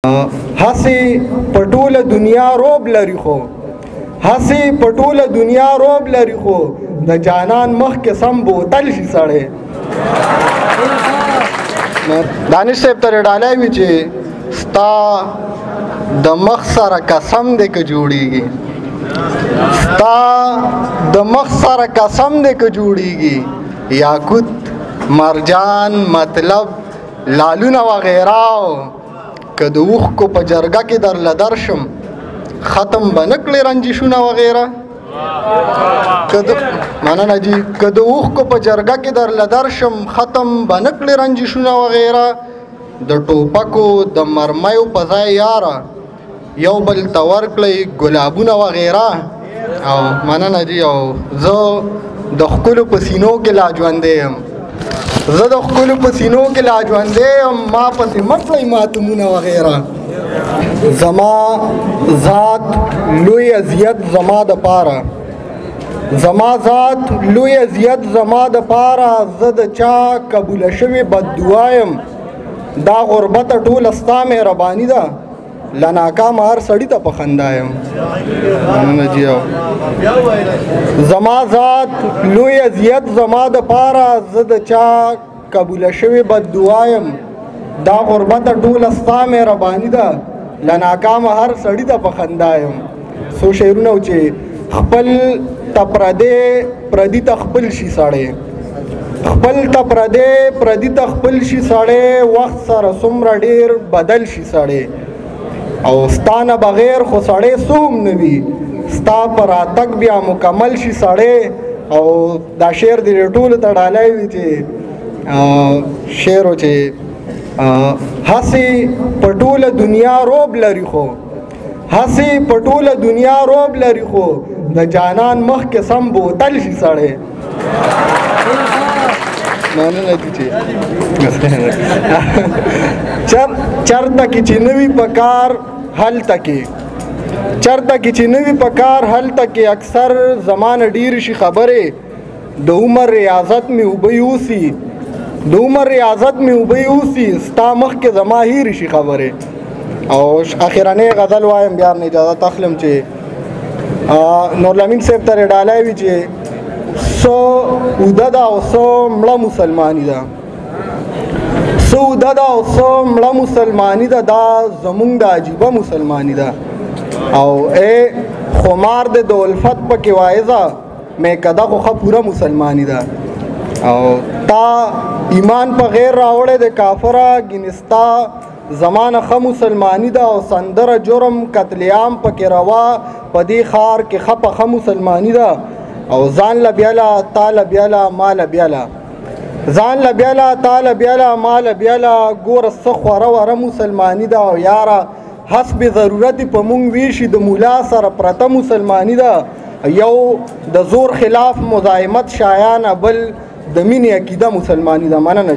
هسې په ټوله دنیا روب لري خو هسې په ټوله دنیا روب لري خو د جانان مخ کې سم بوتل شي سړی دانش صاحب ته ډالۍ وي چې ستا د مخ سره قسم دی که جوړیږي ستا د مخ سره قسم دی که جوړیږي یاقوت مرجان مطلب لالونه وغیره که د اوښکو په جرګه کې درله درشم ختم به نه کړې رنجشونه وغیره مننه جي که د اوښکو په جرګه کې درله درشم ختم به نه کړې رنجشونه وغیره د ټوپکو د مرمیو په ځای یاره یو بل ته ورکړئ ګلابونه وغیره او مننه جي او زه د ښکلو په سینو کې لا ژوندی یم زه د ښکلو په سینو کې لا ژوندی یم ما پسې مه کړئ ماتمونه وغیره زما ذات لوی اذیت زما دپاره زما ذات لوی اذیت زما دپاره زه د چا قبوله شوې بددعا یم دا غربته ټوله ستا مهرباني ده له ناکامه هر سړي ته په خندا یم زما ذات لوی اذیت زما دپاره زه د چا قبوله شوې بددعا یم دا غربته ټوله ستا مهرباني ده له ناکامه هر سړي ته په خندا یم څو شعرونه و چې خپل ته پردي ته خپل شي سړی خپل ته پردي ته خپل شي سړی وخت سره څومره ډېر بدل شي سړی او ستا نه بغیر خو سړی څوم نه وي ستا په راتګ بیا مکمل شي سړی او دا شعر دې ټولو ته ډالۍ وي چې شعر و چې هسې په ټوله دنیا روب لري خو هسې په ټوله دنیا روب لري خو د جانان مخ کې سم بوتل شي سړی مننه دي چې چرته کې چې نه وي په کار هلته کې چرته کې چې نه وي په کار هلته کې اکثر زمانه ډېرې شي خبرې د عمر ریاضت مې اوبه یوسي د عمر ریاضت مې اوبه یوسي ستا مخکې زما هېرې شي خبرې او اخرنۍ غزل وایم بیا نه اجازت اخلم چې نورالامین صاحب ته ډالۍ وي چې څه اوده ده او څه مړه مسلماني ده څه اوده ده او څه مړه مسلماني ده دا زمونږ د عجیبه مسلماني ده او ای خمار د الفت پکې واعظه میکده خو ښه پوره مسلماني ده او تا ایمان په غیر راوړی د کافره ګینستا زمانه ښه مسلماني ده او سندره جرم قتل عام پکې روا په دې ښار کې ښه په ښه مسلماني ده او ځان له بیاله تا له بیاله ما له بیاله ځان له بیاله تا له بیاله ما له بیاله ګوره څه خوره وره مسلماني ده او یاره حسب ضرورت په مونږ ویشي د مولا سره پرته مسلماني ده یو د زور خلاف مزاحمت شایانه بل د مینې عقیده مسلماني ده مننه